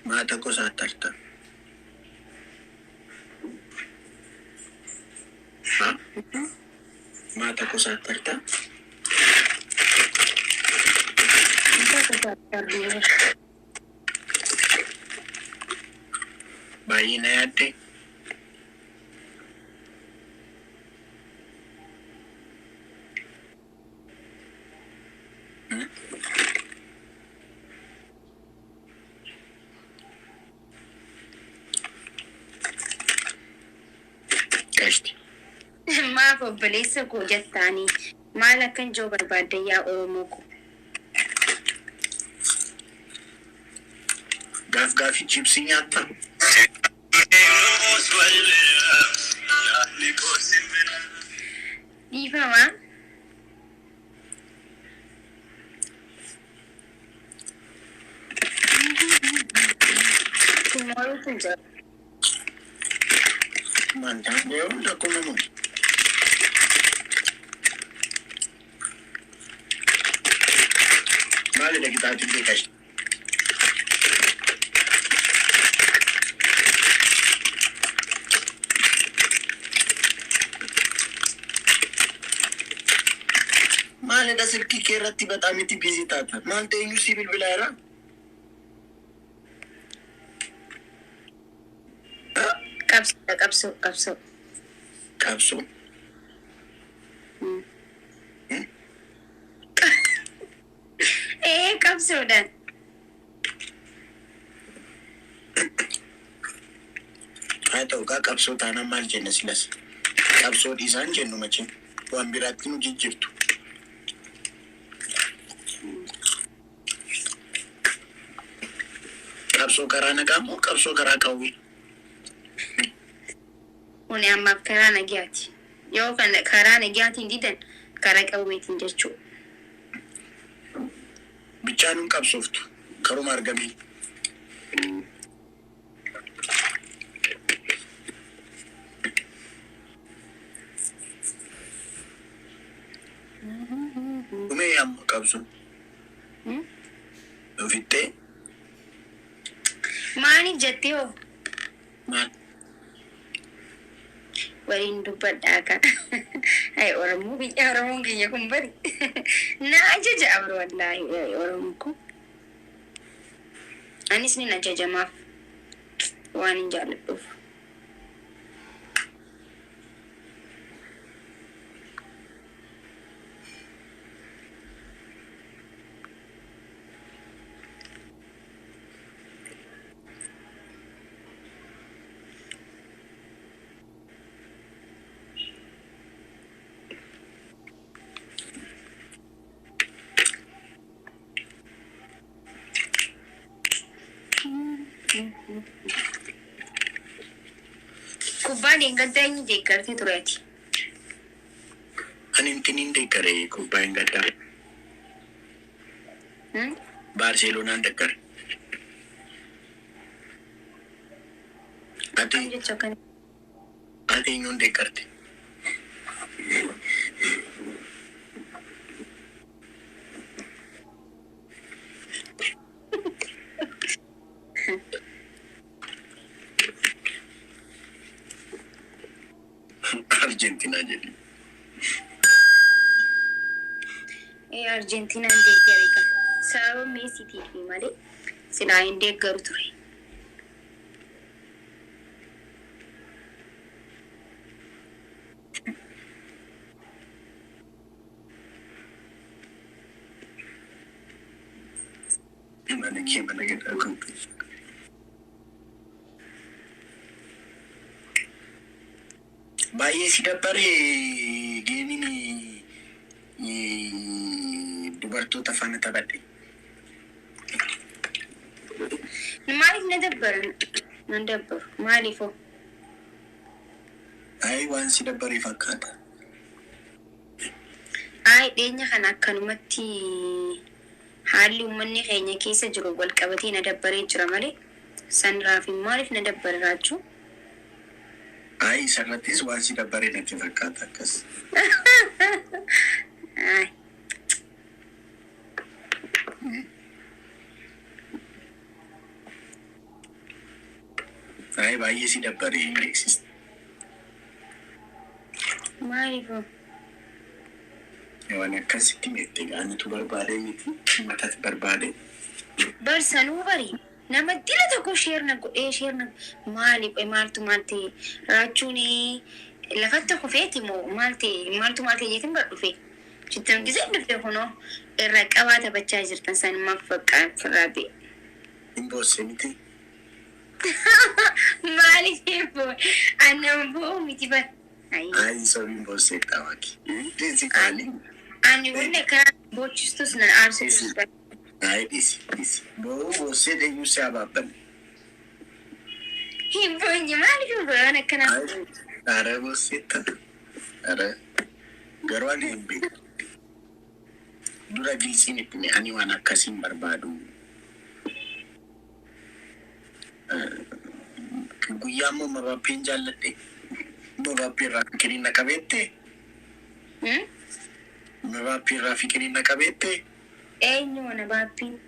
Mata cosa tarta. Mata cosa tarta. Bayinate. Maaf obboleessa koo jettaanii maal akkan joo barbaadde yaa Oromoo ko. Gaaf chipsi nyaata. Dhiifama. Tomorrow to jaa. Manta beo da kuma mu. Mali da kita tike kashi. Mali da silki kerratti በጣም ቢዚ ታታ ማንተ ዩ ሲቪል ብላራ Cabse. Cabse udah. Atau kak Cabse tanah mal jenis las. Cabse di sana jenuh macam. Wan birat kinu jijir tu. Cabse karana kamu, Cabse karakawi. Uni amma karana gyati. Yo kan karana gyati didan karaqawweetiin jechuu. Bichaan qabsooftu karuma argamii. Umee amma qabsu. Ofittee. Maani jettee hoo? Maal? Waliin dubbadhaa kan. Ay Oromoo biyya Oromoon kiyya kun bari. Na ajaja abro wallahi Oromoo kun. Anis ni ajajamaaf waan hin jaalladhuuf. Kubbaan gaddaa inni deeggartee tureeti. Ani intinin deeggare kubbaan gaddaa. Barcelonaan deeggare. Ati eenyuun deeggarte? Argentina jadi. Argentina deeggare kan. Sababa Meesiitiifi malee silaa hin deeggaru ture. Mana kita kompis. Baay'ee si dabbare geemini dubartoota faana taphadhe. Maaliif na dabbaran? Na dabbaru. Maaliifoo? Ay waan si dabbare fakkaata. Ay dhiyeenya kana akkanumatti haalli uummanni keenya keessa jiru wal qabatee na dabbaree jira malee sanraafi maaliif na dabbare Raachuu? Ay sarrattis waan si dabbare natti fakkaata akkas. Ay. Ay baay'ee si dabbaree beeksisa. Malif. Waan akkasitti mette gaanitu barbaade miti matatti barbaade. Barsanuu bari. Nama dila tokko sheerna godhee sheerna Malif maaltu Raachuun lafatti kufeeti moo maaltu jeetiin bar dhufe. Chittan gisee dhufe kunoo irra qabaa taphachaa jirtan san maaf faqqaan firraa bee. Imboosse miti. Malif boo annan boo miti bar. Ay sobi imboosse taawaki. Desi kaali. Ani wonne karaa boochistus nan aarsitus bar. Ay disi. Boose de yuusi abaabban. Himboonye Malif boo waan akkanaa. Ara boose ta'a. Ara garuu ani hin beeku. Dura jilsiin itti ani waan akkasiin barbaadu. Guyyaa immoo mabaappeen jaalladhe. Mabaappee irraa fikirii na qabeette. Mabaappee irraa fikirii na qabeette. Eenyu mabaappeen?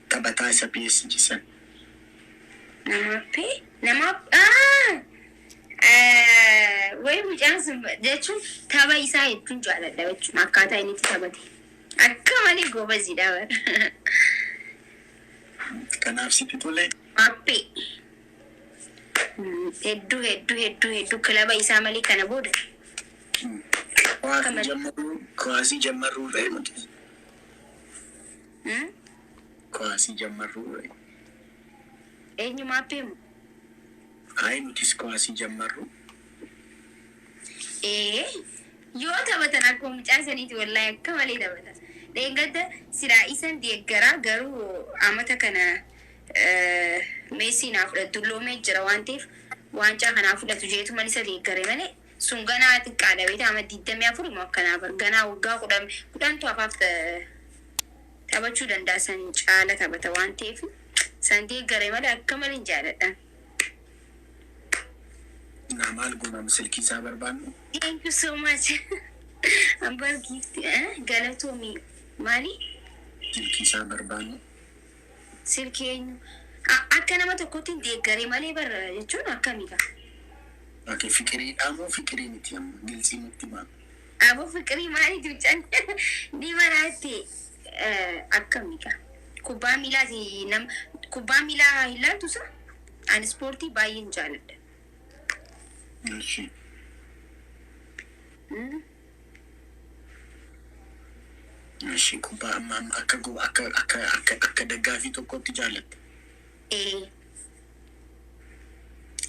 Taphataa isa PSG san. Namaappee? Way mucaan sun jechuun tapha isaa hedduun jaalladha jechuun akkaataa inni itti taphate. Akka malee goobazidha bara. Kanaaf sitti tole. Maappee. Hedduu kilaba isaa malee kana booda. Kuwaasii jammarruu ta'e nuti. Kuwaasii jammarruu ta'e. Eenyu maappee mu? Ay nutis kuwaasii jammarruu. Yoo taphatan akkuma mucaa saniiti wallahi akka malee taphatan. Deengadda siraa isan deeggaraa garuu amata kana Meesii naaf fudhatu loomee jira waan ta'eef waancaa kanaa fudhatu jeetu man isa deeggare malee sun ganaa xiqqaadha beektaa amma 24 immoo akkanaa bar ganaa waggaa 10 afaaf taphachuu danda'a san caala taphata waan ta'eef san deeggare malee akka malee hin jaalladhan. Namal gumam silki isaa barbaannu. Thank you so much. Ambar gift galatoomi maali? Silki isaa barbaannu. Silki eenyu? Akka nama tokkotti deeggaree malee bara jechuun akkamidha? Akka fikiriidhaa moo fikirii miti amma gilsii nutti maal? Aboo fikirii maali duuchan? Ni maraatti akkamidha? Kubbaa miilaa ilaaltu isa? Ani ispoortii baay'een jaalladha. Eeshi. Eeshi kubbaa amma akka daggaafii tokkotti jaallatte.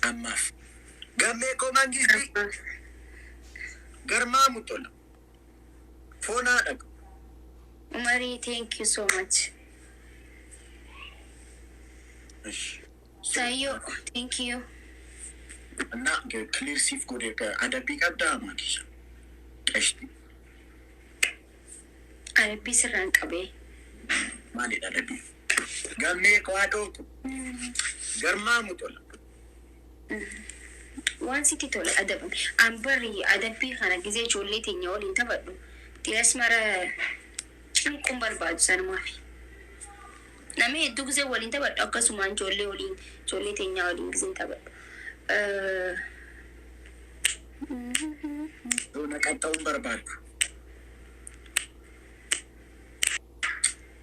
Ammaaf. Gammee koo mangistii. Garmaa mutola. Foonaa dhagu. Umarii, thank you so much. Eeshi. Sayo, thank you. Anna clear sif go de adabi qabda maakisha. Qashti. Adabi sirraan qabee. Maali adabi? Gammee koo adootu. Garmaa mutola. Waan sitti tole adaban. Ambarri adabii kana gizee ijoollee teenya waliin taphadhu. Tiras mara cinquun barbaadu sanumaafi. Namni hedduu gizee waliin taphadhu akkasumaan ijoollee teenya waliin gizee taphadhu. Dona qaxxaa'uun barbaadu.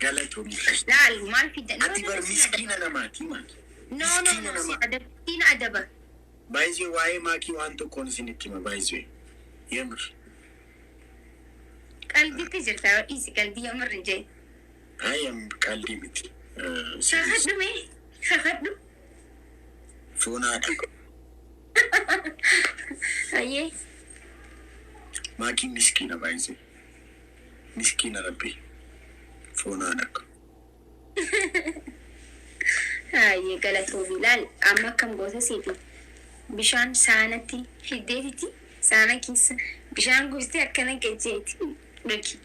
Galatoomii. Laal maal fidda? Ati bar miskiina namaati maali? No, si adabbiin adaba. Baay'ee waa'ee maakii waan tokkoon isinitti hima baay'ee. Yemir. Qalbiitti jirta dhiisi qalbii yamarri jee. Ayam qalbii miti. Kakadhu mee? Kakadhu. Foonaadha. Ayyee. Maakii miskiina baay'ee. Miskiina rabbi. Foonaadha. Ayyee galatoomi laal amma akkam goota siiti. Bishaan saanatti fiddeetiti saana keessa bishaan guusti akkana gajjeeti. Dhugi.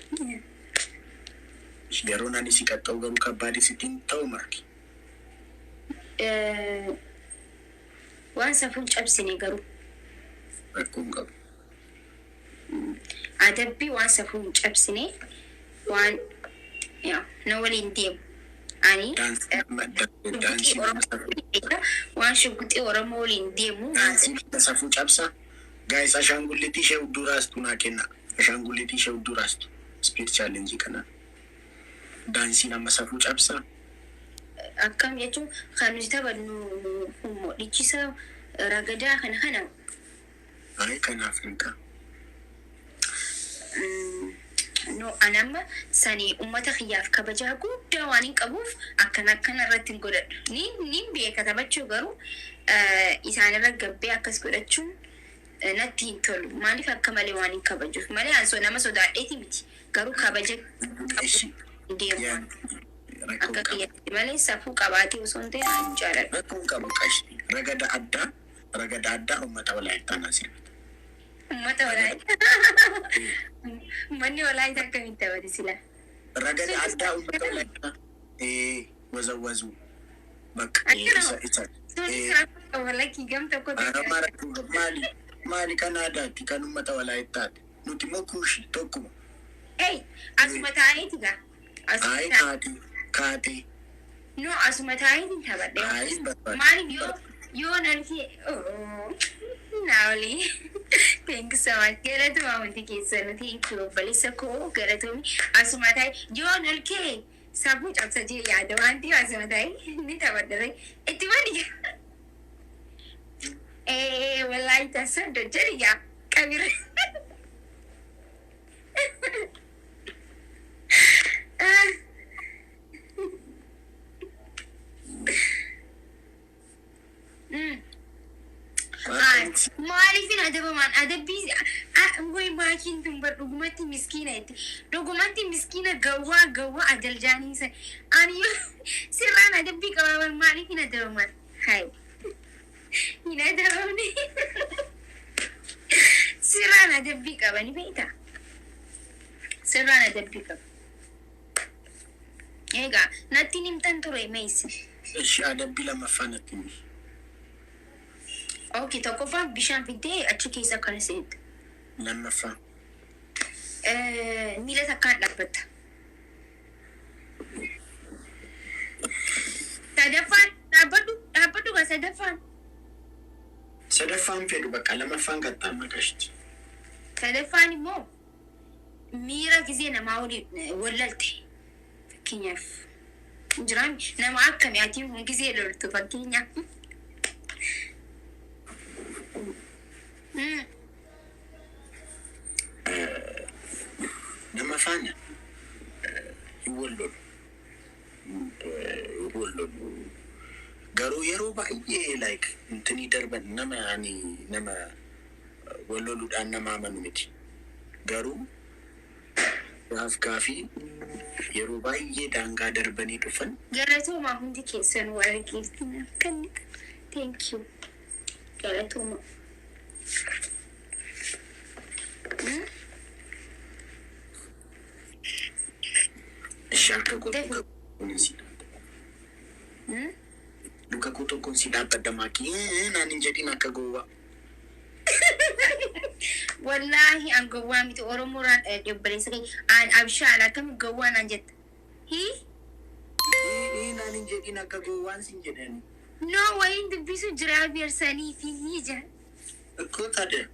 Garuu nani si qaxxaa'u garuu kabbaadii sittiin ta'u marti. Waan safuun cabsine garuu. Rakkoon qabu. Adabbii waan safuun cabsine waan na waliin deemu. Ani Daansi waan shugguxii Oromoo waliin deemu Saafuu cabsa. Guys, ashangullitii ishee udduraastu naa kenna. Ashangullitii ishee udduraastu. Speed challenge kana. Daansiin amma Saafuu cabsa. akkam jechuun kan nuti taphannu dhiichisa ragadaa kana. Ay kanaaf hin ta'a. No, anamma sani ummata khiyyaaf kabajaa guddaa waan hin qabuuf akkana irratti hin godhadhu. Ni beeka taphachuu garuu isaan irra gabbee akkas godhachuun natti hin tolu. Maaliif akka malee waan hin kabajuuf malee ansoo nama sodaadheeti miti. Garuu kabaja deemu. Akka kiyyaatti malee safuu qabaatee osoo hin ta'e hin jaaladhu. Rakkoon qabu qashni. Ragada addaa ummata walaayittaa naasirra. Ummata walaayittaa. Manni walaayittaa akkamitti taphate sila? Ragada addaa ummata walaayittaa. Wazawazu. Bakka isa. Walakii gam tokko maali kan aadaatti kan ummata walaayittaati. Nuti immoo kuushi tokkuma. Asuma taa'eeti gaa. Ayi kaatee. No, asuma taa'eeti taphadhe. Maaliif yoo nalkee naawli. Thank you so much. Galatuma wanti keessan thank you. Balisa koo galatumi. Asuma taa'e yoo nalkee Saafuu cabsa jee yaada wanti asuma taa'e ni taphadhe. Itti mani. Wallahi tasando jadi ya kabir. Malifin ada bis woi Makiin tumbar dugumatti miskina itti dugumatti miskina gawa adal jani sai ani sirran ada bi kawan Malifin ada man hai ina da wani sirran ada bi kawan beta sirran ada bi kawan ega natti nimtan ture meis Ishi ada bila mafanatini. Okay, tokkoffaan bishaan fiddee achi keessa kan seetu. Lammaffaa. Miila takkaan dhaabbata. Sadaffaan dhaabbatu kan sadaffaan. Sadaffaan fedhu bakka lammaffaan qaxxaamma qashti. Sadaffaan immoo miira gizee namaa wallalte. Fakkeenyaaf jiraan nama akkamii atiin gizee loltu fakkeenyaaf. Nama faana wallolu garuu yeroo baay'ee like intini darban nama walloluudhaan nama amanu miti garuu gaafii yeroo baay'ee daangaa darbanii dhufan galatoomaa hundi keessan wargeeftina kan thank you galatoomaa Shaka Luka kuto kun si dapat da Makiin nanin jadi nakagowa. Wallahi ang gawa mito Oromoo ran balik sa an abshala kam gawa nanjet. Nanin jadi nakagowa sin jeden. No way hindi bisu driver sani finija. Ko tade.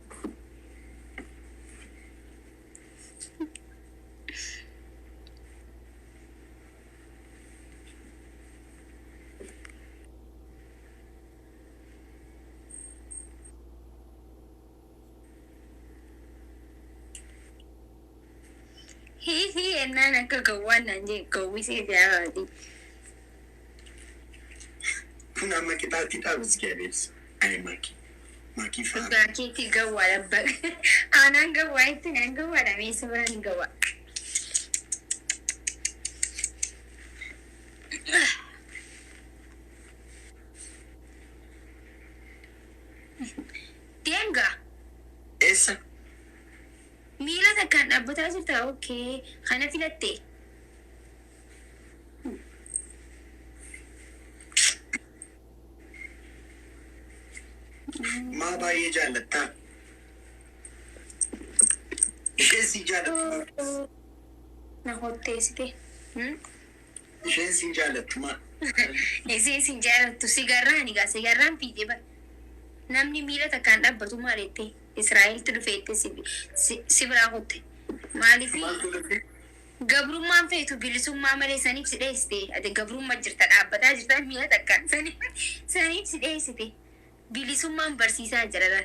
Nana kagawa nanje gawisi dia di. Nama kita tidak harus garis. Ay Maki fa. Maki tiga wala bag. Anang gawa itu nang gawa na may sobrang gawa. Tienga. Esa. Mila takkan dhaabbata jirta okay kana filatte Ma baay'ee jaalatta. Ishee si jaalatta. na hottee site Isheen siin jaallattu maal? Isheen siin jaallattu sigarraan egaa sigarraan fiigee bara. Namni miila takkaan dhaabbatu maalitti Israa'eeltu dhufeetti si biraa kutte. Maaliif gabrummaan feetu bilisummaa malee saniif si dheessite. Ati gabrummaa jirta dhaabbataa jirta miila takkaan saniif si dheessite. Bilisummaan barsiisaa jira.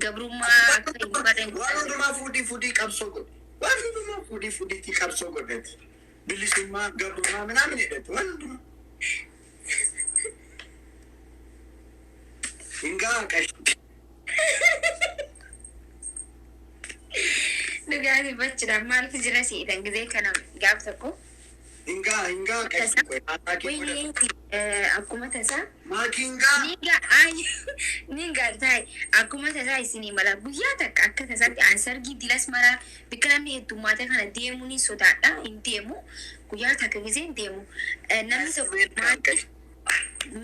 Gabrummaa akka hin barreen. Waan hundumaa fuudhii qabsoo godhu. Waan hundumaa fuudhii qabsoo godhati. Bilisummaa gabrummaa minaamin jedhati waan hundumaa. Hingaa qashi. Dhugaatii bachuudhaan maaltu jira siidhan gisee kana gaaf tokko. Hingaa qashi. Akkuma tasaa. Maakiingaa. Ningaa taa'e akkuma tasaa isinii mala guyyaa takka akka tasaatti ansargii dilas maraa bikka namni heddummaata kana deemuu ni sodaadha hin deemu guyyaa takka gisee hin deemu. Namni tokko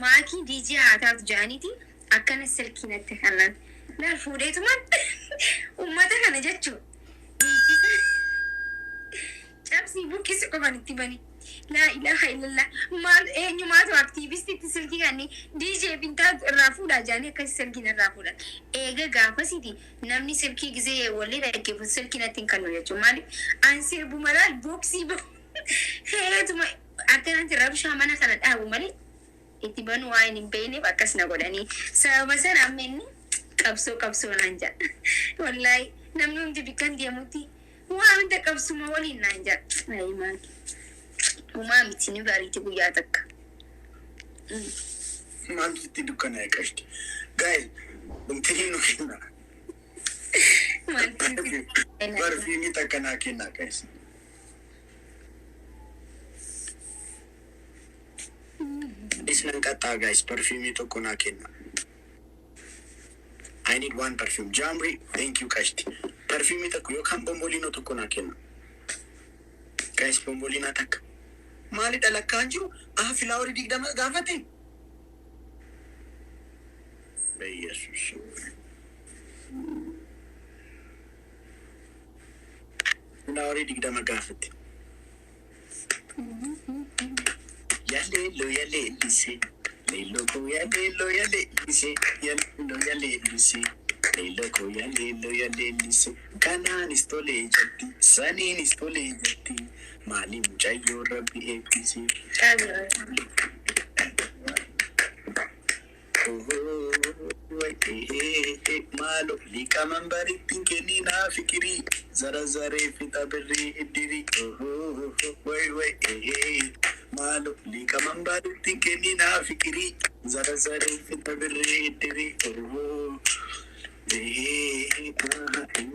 maakii diijii haa taatu jaaniiti. Akkana silkiinatti kanaan laal fuudheetumaan uummata kana jechuun cabsii buqqisi qofan itti bani laa ilaaha illallah maal eenyumaatu aktiivistiitti silkii kanni diijee bintaa irraa fuudhaa jaanii akkasi silkiin irraa fuudhan eega gaafasiti namni silkii gisee wallee dhaggeeffatu silkiinatti hin kannu jechuun maali an sirbu malaal boksii heetuma akkanatti rabshaa mana kana dhaabu malee. Itti banu waan hin beekneef akkas na godhanii sababa sana ammenni qabsoo naan jedha. Wallaahi namni hundi bikkan deemutti waa hunda qabsuma waliin naan jedha. Uumaa miti ni bariiti guyyaa takka. Maaltu itti dukkanaa qashti? Gaa'e umtirii nu kenna. Barfiini takka naa kennaa qaesi. Isnan qaxxaa guys, perfume tokko naa kenna. I need one perfume. Jamri, thank you Kashti. Perfume tokko yookaan bombolino tokko naa kenna. Guys, bombolina takka. Maali dhalakkaan jiru? Filaaworii 20 gaafate? Yesus. Filaaworii 20 gaafate. Yalelo lise, lelo ko yalelo lise, yalelo lise, lelo ko yalelo lise. Kanaan istole jatti, saniin istole jatti, maali mucayyoo rabbi eebbisi. Maalo liqaman barittiin kenninaa fikirii, zara zaree fixa birrii iddiri. Maalo liqaman barittiin kenninaa fikirii, zara zaree fixa birrii iddiri.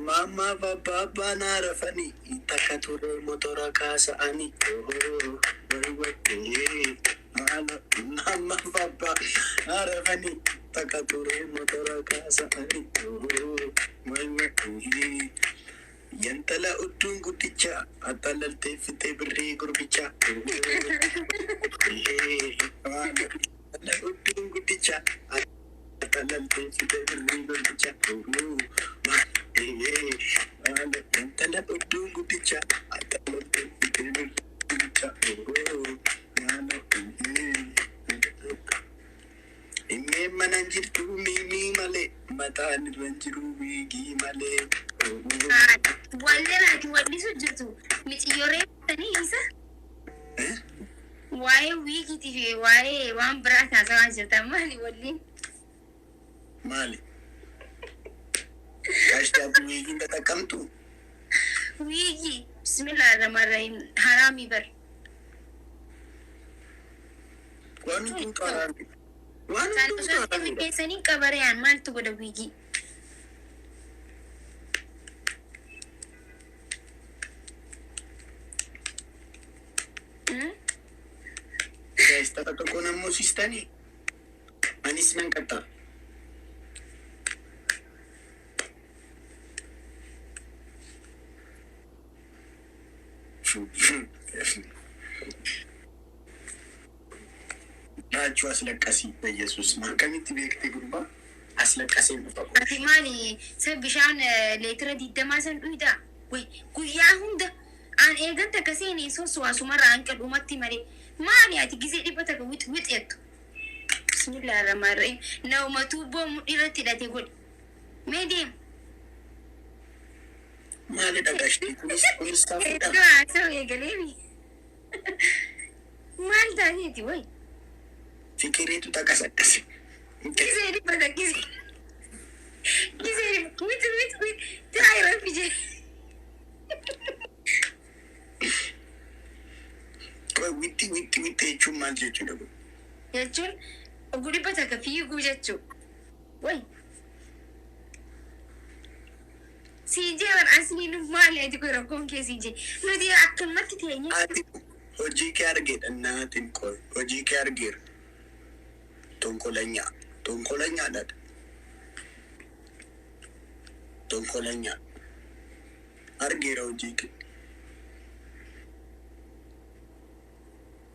Mama baba na rafani, takka ture motora kaasa'ani. Maalo mama baba na rafani, takka ture motora kaasa'ani. Yantala udduun guddicha, atalaltee fitee birrii gurbicha. Yantala udduun guddicha, atalaltee fitee birrii gurbicha. Yantala udduun guddicha, atalaltee fitee birrii gurbicha. Imee manan jirtu mimi malee, mataan irra jiru wiigii malee. Wallenaati wallisu jirtu miciyyooree tanii isa waa'ee wiigiitii fi waa'ee waan biraa taasifaa jirtan maali walliin? Maali? Gaashtaatti wiigiin tattaqqamtu? Wiigii bismillahirrahmanirrahiim haraamii bar. Waan kun qaraami. Waan Kan kun osoo qaraami. keessanii qabareyaan maaltu godha wiigii? Gaashtaa tokko nammoo sistanii. Anis nan qaxxaa. Raachuu aslaqasii በኢየሱስ ማከሚት ቤክቴ ጉርባ አስለቀሰኝ ነው። Ati maali sa bishaan leetira 20 san dhuyda? Guyyaa hunda aan eeganta akkasiin soos waasumarraa hanqa dhumatti malee maali ati gisee dhibbata ka wixeettu bismillah ar-rahmaan ar-rahiim nama tuubboo mudhiirratti hidhatee godhe meediim maali dhagashti kunis saafuudha Soo eegaleemi maal taateeti way fikiriitu taqasaqqase gisee dhibbata gisee wit taayira fije witti jechuun maal jechuudha kun? jechuun oguu dhibbata ka fiiguu jechuu way siijeewan asliin maali ati kun rakkoon kee siijee nuti akkamatti teenye ati hojii kee argeedha naatiin qoy hojii kee argeera tonkolanyaadha tonkolanyaa argeera hojii kee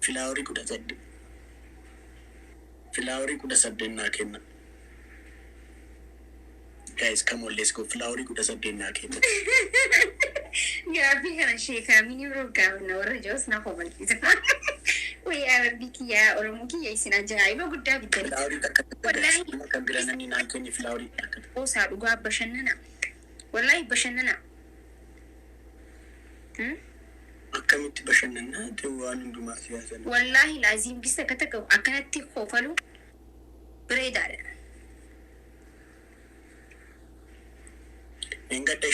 filaaworii 18 naa kenna guys come on let's go filaaworii 18 naa kenna gaaffii kana sheekaa mini rogaafna warra joos na kobalchisa way arabbii kiyyaa oromoo kiyya isin ajaa'iba guddaa biddanii filaaworii takka Wallahi. kan birananii naan kenni filaaworii takka osaa dhugaa bashannana wallahi bashannana akkamitti bashannanaa ta'u waan hundumaa siyaasan wallahi laaziim bisa akka takka akkanatti koofalu bireedaadha engadda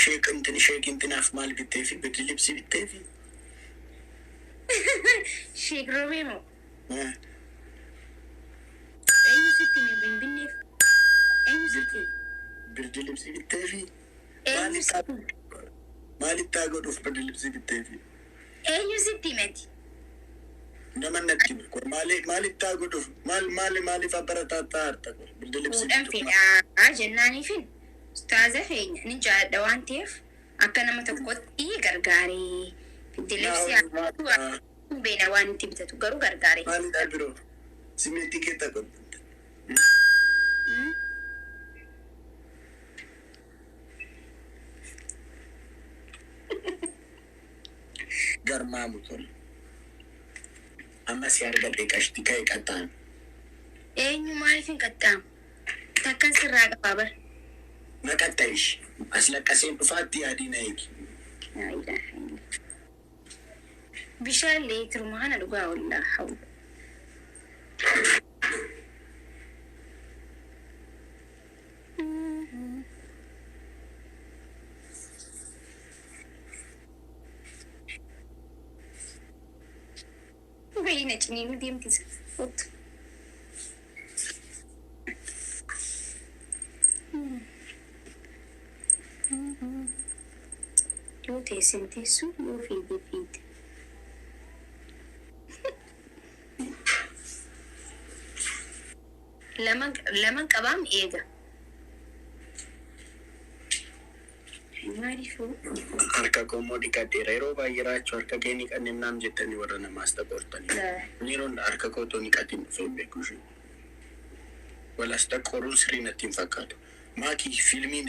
sheekintinaaf maal bitteefi birri libsi bitteefi sheek robeemo eenyu sitti mee binbinneef eenyu sitti birri libsi bitteefi eenyu sitti maalittaa godhuuf birri libsi bitteefi eenyu sitti meti nama natti maalittaa godhuuf maaliif abbarataa harta birri libsi fuudhan fedhaa jennaaniifin ustaaza feenya ni jaalladha waan ta'eef akka nama tokkotti gargaaree biddileefsi hin beena waan itti bitatu garuu gargaaree maalidhaa biroo simeetii keetta godhu garmaamu tole amma si argadhe qashti ka'e qaxxaan eenyu maaliif hin qaxxaamu takkan sirraa qabaa bar naqaxxa'ish as laqqaseen dhufaatti yaadii na eegi bishaan leetiru maana dhugaa wallaa hawla bayina ciniinu deemtisa ottu yoo teessin teessu yoo fiigde lama qabaam eega maaliifuu harka koommoo dhiqadheera yeroo baay'ee raachuu harka kee niqanneen naam jettanii warra namaas taphoortanii yeroon harka kootoo niqatiin dhufee beekuushi walas taqqoruun sirii natti hin fakkaatu maakii fiilmiin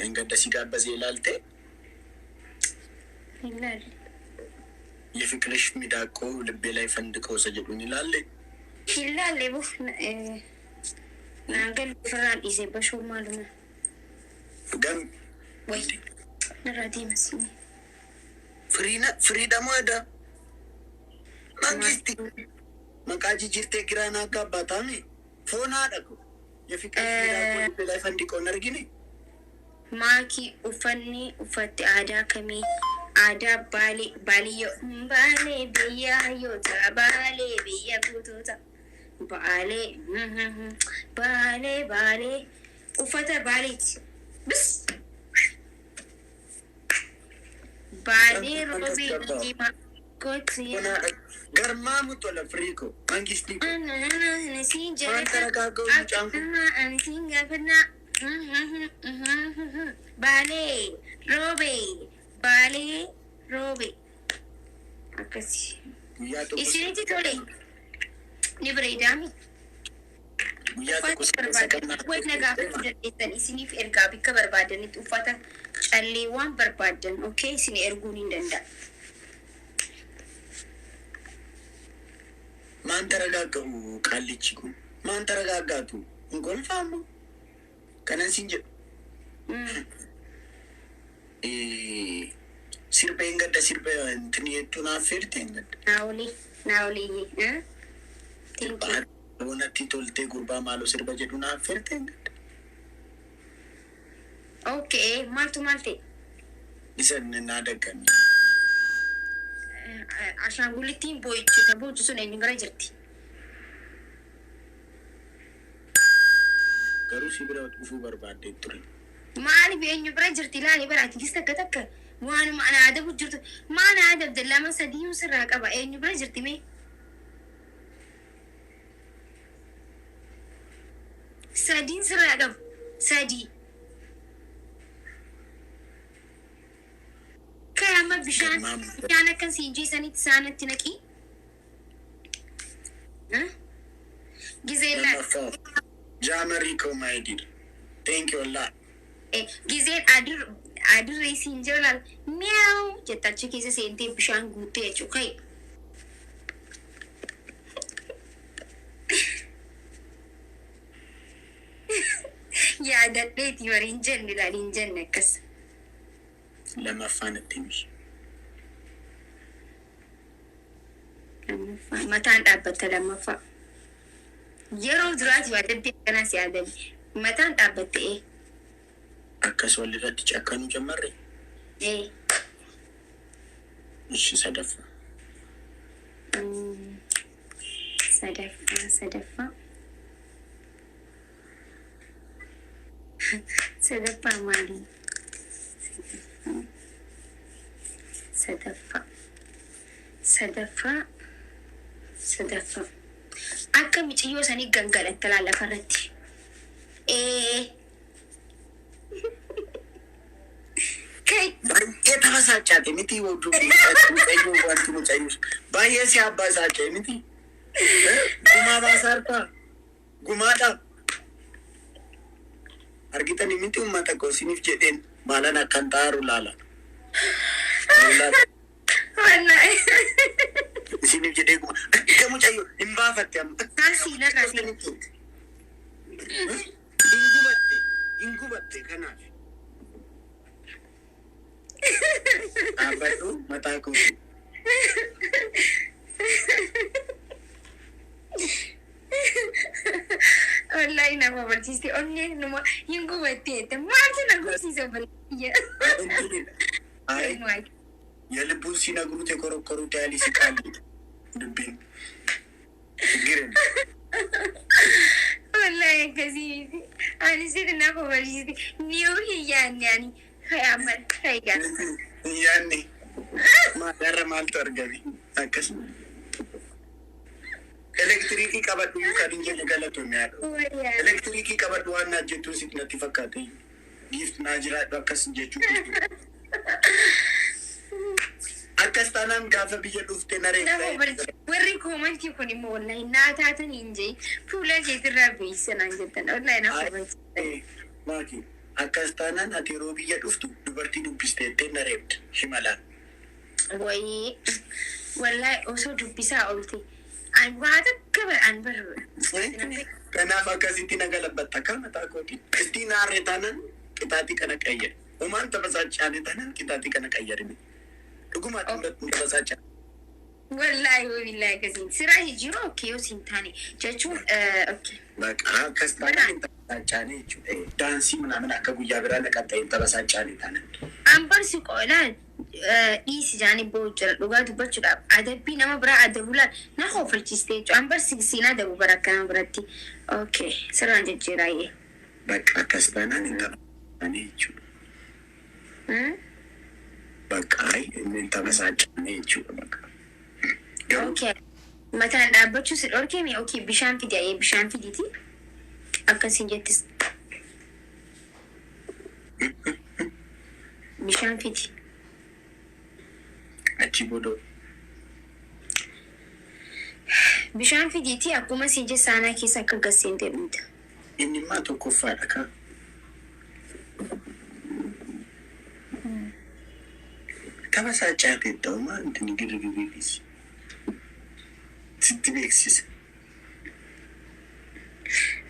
engadda si gaabbasee ilaalte ilaali የፍቅርሽ ሚዳቆ ልቤ ላይ ፈንድቀው ሰጀዱን ይላል ይላል ለቡ ናንገል ፍራን ኢዜ በሾ ማሉና ገም ወይ ነራዲ መስኒ ፍሪደም ወደ መንግስት መቃጂ ጅርቴ ግራና ጋባታሚ ፎና ደቁ የፍቅርሽ ሚዳቆ ልቤ ላይ ፈንድቀው ነርጊኒ ማኪ ኡፈኒ ኡፈት አዳ ከሚ Ada bali yo bale biya yota bale biya kututa bale ufata balit bis bale robi lima koti garma mutola friko mangisti nasi jara ansinga fena bale robi Bale robe akasi isiniti tole ni breedami way nagaafatti dadheessan isiniif ergaa bikka barbaadanitti uffata calleewwan barbaadan okay isin erguun hin danda'a maan taragaaga'u qaallichi kun maan taragaagaatu hin golfaamu kanan sin jedhu sirba hin gadda sirba intini hedduu naaf feerte hin gadda naawolii wanatti toltee gurbaa maaloo sirba jedhu naaf feerte hin gadda okay maaltu maalte isan naa dagganni ashaangulittiin boo'ichita boochu sun eenyu bira jirti garuu si bira dhufuu barbaadde ture maaliif eenyu bira jirti ilaali bara ati takka takka waanuma ana adabu jirtu maana adabde lama sadii sirraa qaba eenyu bira jirti mee sadii sirraa qaba sadii kayama bishaan akkan siinjii sanitti saanatti naqii gizeen jaamarii koo maayidir thank you allah gizeen adirree siinjii laal miyaau jettachi keessa seentee bishaan guuttee jechuu kai yaadadheeti wariin jenne laaliin jenne akkas lamaffaan itti mishi mataan dhaabbatta lammaffaa yeroo duraati waa daddeebi kanaas yaadame mataan dhaabbatte akkas walirratti cakkanuu jammarre ishi sadaffaa sadaffaa maalii sadaffaa akka miiciyyoo sanii gangadhatta lallafarratti baay'ee taphasaachaate miti wajjuu wanti mucayyuus baay'ee si abbaa isaachee miti gumaa baasaartaa gumaadha argitanii miti ummata koo isiniif jedheen maalan akkan xaaru laala isiniif jedhee guma akka mucayyoo hin baafatte amma hin gubatte kanaaf dhaabbadhu mataa kooti wallahi nama barsiiste onneen numa hin gubatte maaltu na gubsiisa bal'iyya የልቡን ሲነግሩት የኮረኮሩት ያህል ይስቃል ልቤን ግርን ወላሂ ከዚህ አንስትና ኮበልሲቲ ኒው ያኒ ከያመን ከይጋር ያኔ ማደረ ማልተርገቢ አከስ ኤሌክትሪክ ቀበዱ ከድንጀ ገለቶ የሚያለው ኤሌክትሪክ ቀበዱ ዋና ጀቱ ሲትነት ይፈካተ ጊፍት ናጅራ በከስ ጀቹ akkastaanaan gaafa biyya dhufte naree warri koomantii kun immoo wallahi naataatan inje fuula keetirraa beeysanaan jettan wallahi naaf Makiin akkastaanaan ati yeroo biyya dhuftu dubartii dubbisteettee nareebda shimalaan wayii wallahi osoo dubbisaa oolte an waa takka an barba kanaaf akkasitti nagalabbatta akka mataa kooti itti naarree taanaan qixaatii kana qayyare umaan taphasaachaane taanaan qixaatii kana qayyarime dhuguma taphasaacha wallahi wabillahi kasiin siraa hijiro okay yoo sintaane jechuun okay baqa akkastaanaan taphasaachaane jechuudha daansii ምናምን akka guyyaa biraa naqaxxee taphasaachaane taanaan ambarsi qolaan dhiisi jaanii boojjira dhugaa dubbachuudhaaf adabbii nama biraa adabulaan na hoofalchiste jechuudha ambarsi siinaa dabu bara akkana biratti okay siraan jejjeeraayee baqa akkastaanaan hin taphasaachaane jechuudha Bakai ini taphasaachaane jechuudha baqa okay mataan dhaabbachuu si dhorkee okay bishaan fidi ayee bishaan fiditi akkasiin jettis bishaan fidi achi boodoo bishaan fidiiti akkuma siin jesaanaa keessa akka gasseente dhumta inni maa tokkoffaadha ka taphasaachaate ta'u maa intini girgiriidhisi sitti beeksisa.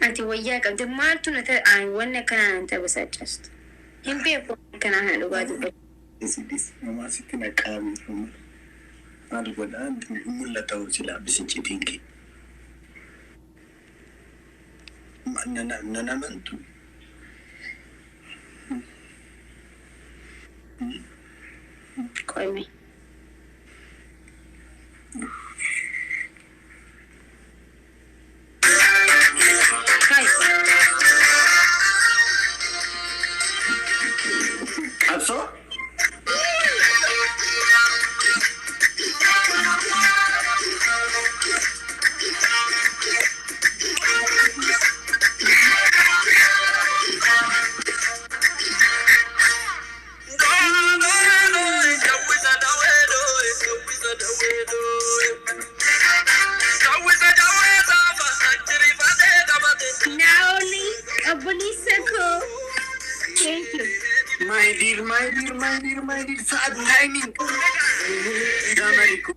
Ati wayyaa qabdi maaltu nata wanni akkanaa nan tabasachastu. Hin beeku akkanaa kana dhugaa dubbatu. Isidis namaa sitti naqaami kuma. Maal godhaan mul'ata hojii laabbisi citinki. Nanamantu. Qoyme. Cabse? Thank you. My dear. Sad timing. Damariku,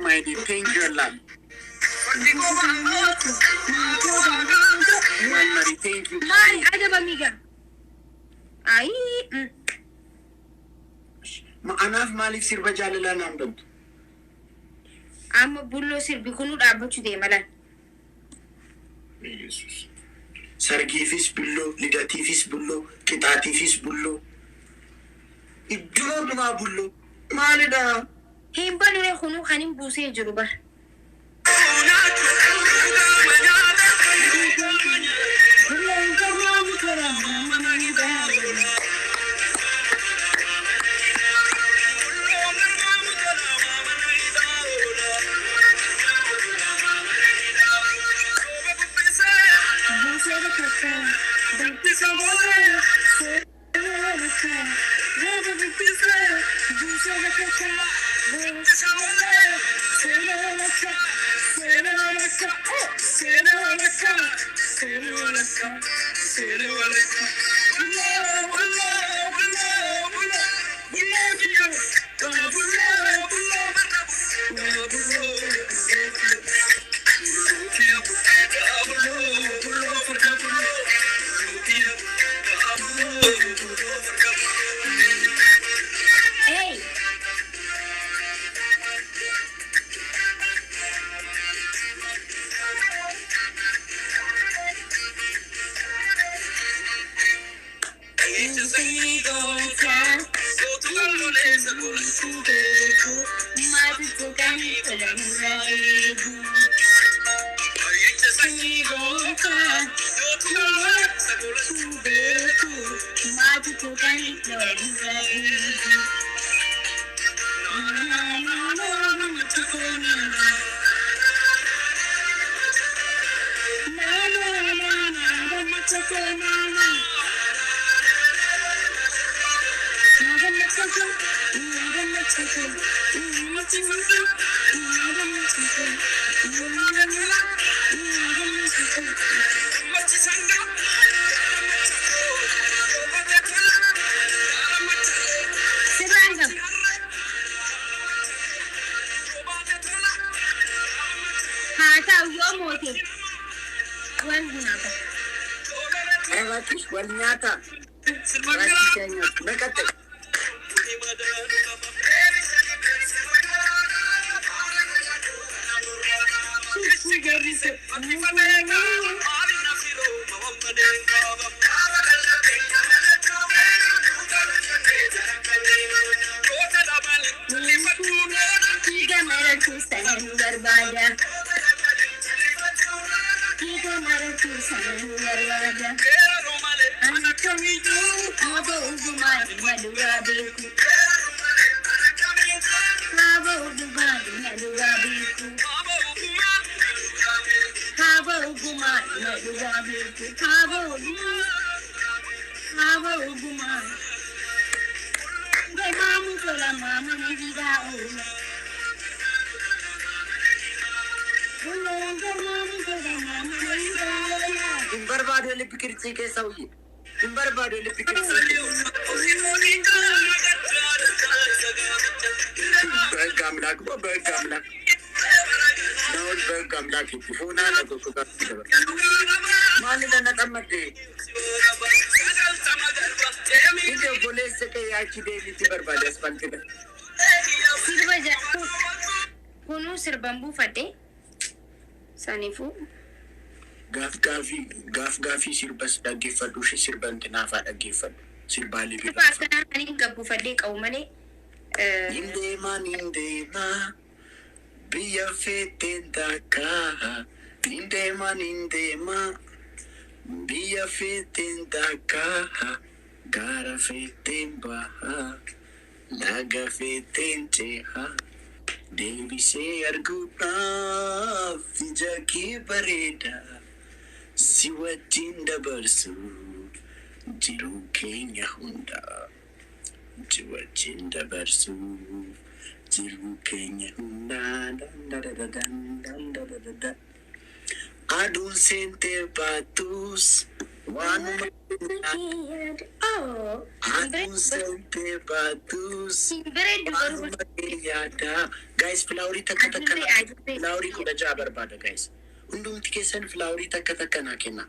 my dear. Thank you a lot. Mari, thank you. Mari, Ajaa'iba amiga. Ay. Anaaf Malif sirba jaalalaa naan dhabdu. Amma bulloo sirbi kunuu dhaabbachuu deemalan. Yesus. Sargiifis bulloo, lidatiifis bulloo, qixaatiifis bulloo. Iddoo dhumaa bulloo. Maalidha? Hin banure kunuu kan hin buusee jiru bar. Hey. Walnyata. Bekate. Barbado le pikirti ke sauye. Barbado le pikirti. Bergamlak. Naul bergam lagi tifuna na kuka. Mali na natamate. Ide boleh sekali aci deh di berbadas pantai. Sirba jatuh. Kunu sirbambu fade. Sanifu. Gaf gafi sirbas dagi fadu sirban tenafa dagi fadu. Sirbali bi. Apa kana ani gabu fade kau male. Inde ma biya feten daka. Inde ma biya feten daka. Gara feten baha. Laga feten teha. Devi se arguta fijaki bareda. Siwa tinda bersu. Jiru kenya hunda. Jiwa tinda bersu. Jiru kenya hunda. Adun sente batus. Wanu Oh. Adun sente batus. Wanu yada. Guys, flowery takka flowery kuda jabar bada guys. Hundum tikesan flowery takka na kenna.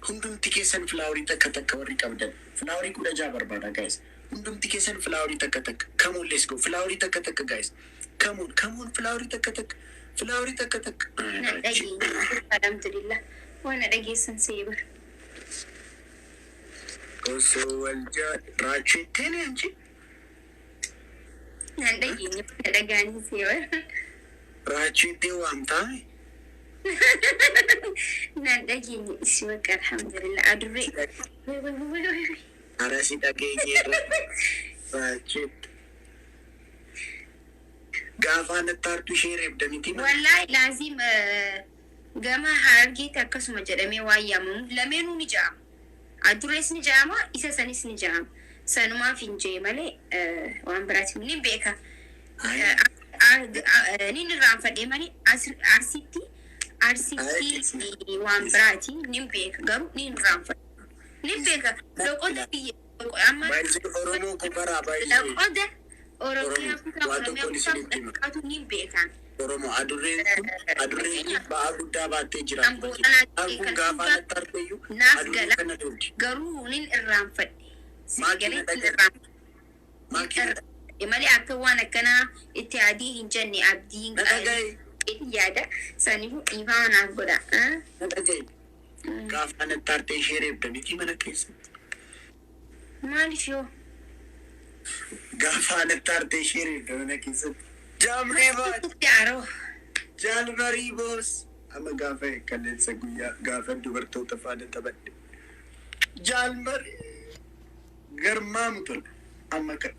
Hundum tikesan flowery takka warri qabdan. Flowery kuda jabar bada guys. Hundum tikesan flowery takka. Come on, let's go. Flowery takka guys. Come on, flowery takka. Flowery takka. Alhamdulillah. Wana dagi san sabar. Also, Raachuu tene anji. Nandagi ni dagani sabar. Raachuu te wamta. Nandagi ni iswak alhamdulillah. Adure. Arasi dagi ni Raachuu. Gafana tartu shereb damiti. Wallahi lazim gama hargi takasuma jedhame waayyamu lameenuu ni jaam. Adures ni jaama isa sanis ni jaam. Sanuma finjee malee waan biraati ni beeka. Ni raanfadhee malee arsitti waan biraati ni beeka garuu ni raanfadhe. Ni beeka loqoda biyya amma Oromoo kubara baay'ee. loqoda Oromiyaa kutaa ni beekan. Oromoo adurreen ba'aa guddaa baattee jira. Kun gaafa tarteeyyuu naaf gala garuu nin irraanfadhe. Malee akka waan akkanaa itti adii hin jenne abdiin yaada saniifuu dhiifama naaf godha. Gaafa tartee ishee reebdaniiti mana keessatti. Maaliif yoo? Gaafa tartee ishee reebdamana keessatti. Jamree baat. Yaaroo. Jaalmarii boos. Amma gaafa kalleessa guyyaa gaafa dubartoota faana taphadhe. Jaalmarii. Garmaamu tola. Amma kan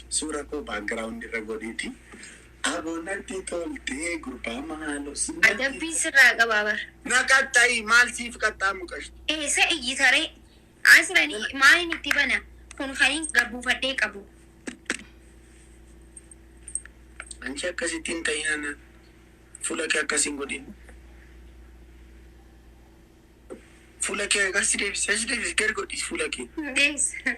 suura koo baagiraawundi irra godhiiti. Aboonatti toltee gurbaa maaloo sinna. Adabbii sirraa qabaa bar. Na qaxxayi maal siif qaxxaamu qashti. Eessa iyyitaree? Asiranii maaliin itti bana? Kun kaniin gabbuufadhee qabu. Anchi akkasittiin ta'inana fuula kee akkasiin godhin. Fuula kee akkas deebis gad godhis fuula kee. Deebisa.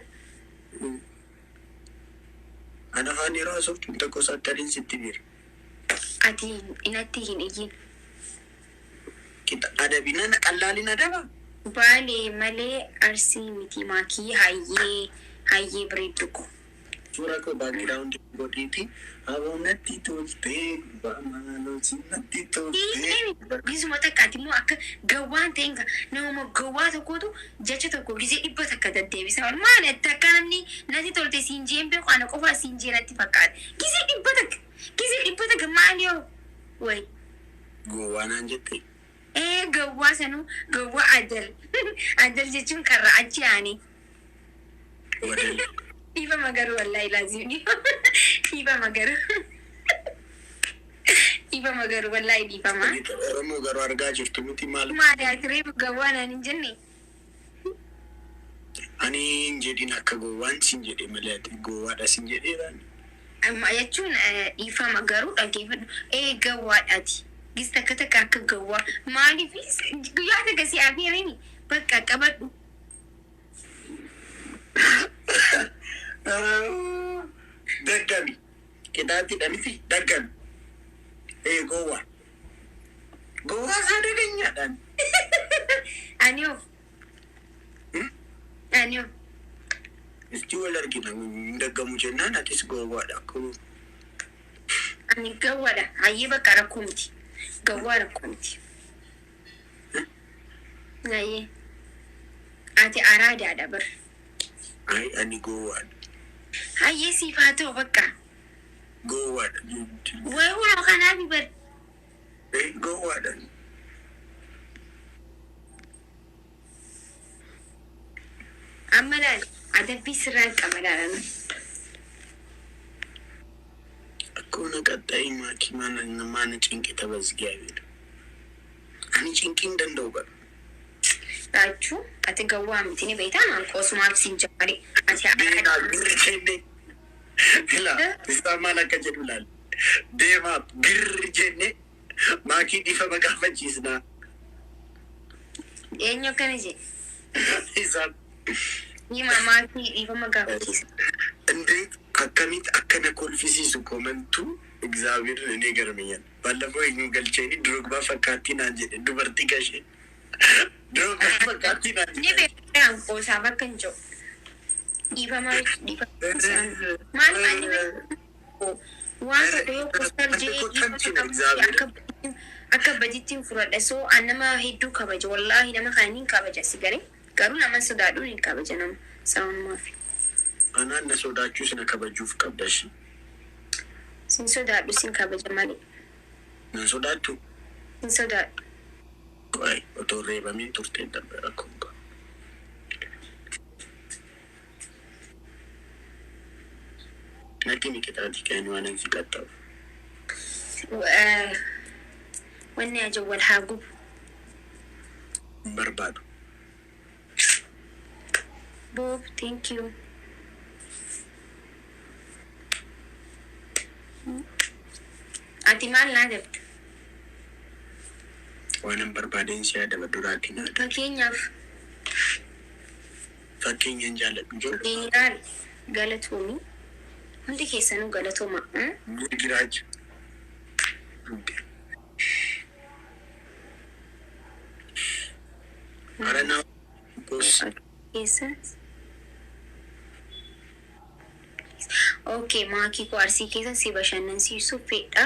Ana afaan yeroo haasoftuun tokko sattariin sitti biira. Ati inatti hin iyyin. Adabi nana qallaalin adaba. Baalee malee arsii miti maakii hayyee bareeddu ko. Suura koo baagiraawundi godhiiti. Aboonatti toltee gurbaa maaloo sinnatti toltee. Gisuma takkaati immoo akka gawwaan ta'een nama gawwaa tokkotu jecha tokko gisee dhibba takka deddeebisa. Maali akka namni natti tolte siin jeen beeku ana qofaa siin jeenatti fakkaata. Gisee dhibba takka maali yoo? Wayi. Gowwaa naan jettee. Gawwaa sanuu gawwaa adal. Adal jechuun karra achi aanii. Wadal. Iba magaru wallahi lazim Iba magaru wallahi difama. Oromoo garuu argaa jirtu miti maal? Maali atireefu gawwaana hin jenne? Ani hin jedhin akka gowwaan sin jedhe malee ati gowwaadha sin jedheedhaan. Amma jechuun difama garuu dhaggeeffadhu. Gawwaadhaati. Gis takka takka akka gawwaa. Maaliif guyyaa takka si afeerini bakka qabadhu. Daggami. Kitaatti dhamiti daggami. Gowwaa. Gowwaa isaa dhageenyaadhaan. Anio. Anio. Isti wal argina ndaggamu jennaan atis gowwaadha akkuma. Ani gowwaadha. Hayyee bakka rakkoo miti. Gowwaa rakkoo miti. Hayyee. Ati araadaadha bar. Ay ani gowwaadha. Hayyee siif haa ta'u bakka. Gowwaadha. Wayi waa kanaafi bar. Gowwaadha. Amma laal adabbii sirraan qaba laalama. Akkuma qaxxaayii maakii mana cinqita basgaabeedha. Ani cinqiin danda'u qaba. Raachuu ati gowwaa miti ni beektaa naan qoosumaaf siin jabaadhe. Ati Deemaa birri jennee. Ilaa isaa maal akka jedhu laal. Deemaa birri jennee maakii dhiifama gaafachiisnaa. eenyu akkana jedhe. Isaan. Nima maakii dhiifama gaafachiisa. እንዴት አከሚት አከነ ኮልፊሲሱ ኮመንቱ እግዚአብሔር እኔ ገርመኛል። ባለፈው ይሄን ገልቼኒ ድሮግባ ፈካቲና እንጂ ዱበርቲ ከሽ ድሮግባ ፈካቲና እንጂ Ni beektaa qoosaa bakka hin jiru. Dhiifama maal ani beeku waan tokko yoo qoosar jee akka bajittiin fudhadha soo an nama hedduu kabaja wallaahi nama kana hin kabaja si garee garuu nama sodaadhuun hin kabaja nama sababumaafi. Anaan na sodaachuu sana kabajuuf qabdashi. Sin sodaadhu sin kabaja malee. Na sodaattu. Sin sodaadhu. Qoy otoo reebamiin turtee dabbe rakkoon qaba. Natti miqitaati keenyu waan hin qaxxabu. Wanni ajab wal haa gubu. Hin barbaadu. Bob, thank you. Ati maal naa dabta? Waan hin barbaadeen si yaadama duraatiin haadha. Fakkeenyaaf Fakkeenyaan jaalladhu jiru. Geenyaan galatoomii hundi keessanuu galatooma. Gurri giraacha. Haranaa boos. Keessas. Okay, maakii koo arsii keessa si bashannansiisuu fedha.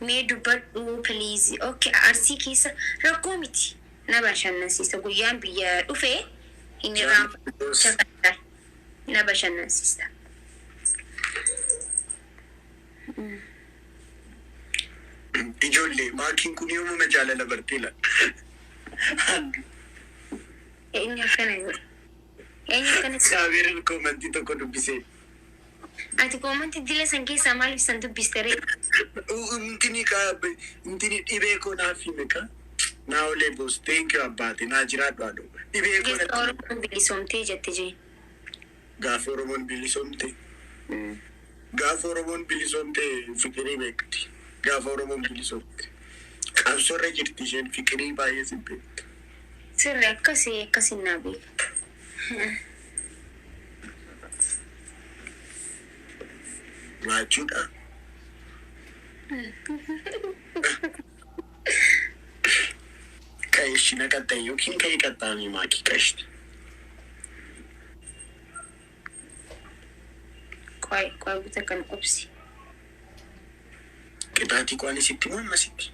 Mee dubbadhu please. Okay, arsii keessa rakkoo miti. Na bashannansiisa guyyaan biyya dhufe inni raanfachaa na bashannansiisa. Ijoollee maakiin kun yoomuma jaalala bartee la. Eenyu akkana godha? Eenyu akkana? Saabirin koomantii tokko dubbisee. Ati koomantii dila san keessaa maaliif san dubbistere? Intini dhibee koo naaf hime ka. Naa olee boos teenkii abbaate naa jiraadhu haadhu. Dhibee koo Geessa Oromoon bilisoomtee jette jee. Gaafa Oromoon bilisoomte. Gaafa Oromoon bilisoomte fikirii beekti. Gaafa Oromoon bilisoomte. Qabsoorra jirti isheen fikirii baay'ee si beekti. Sirri akkasiin naa beeka. Raachuudha. Qayeeshi na qaxxaye yookiin ka'ee qaxxaamee maakii qashti. Qoy buta kan qubsi. Qixaatii qo'anii sitti moo ammasitti?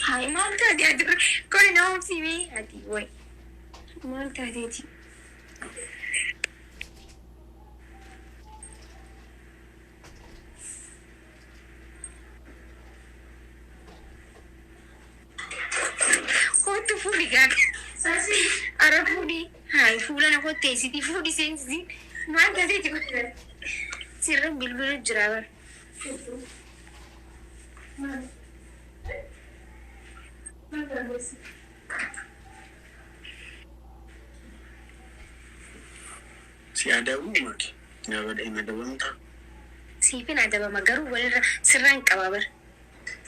Hayi maal taatee ati qoy na obsimee ati woy. Maal taateeti? Hotu fuudhi gaga. Ara fuudhi. Hayi fuula na kotteessiti fuudhi seensisi. Maal taateeti qoy? Sirra bilbila jira bara. Si adabu maaki. Naa badee madabamtaa. Siifin adabama garuu walirra sirraan qaba bara.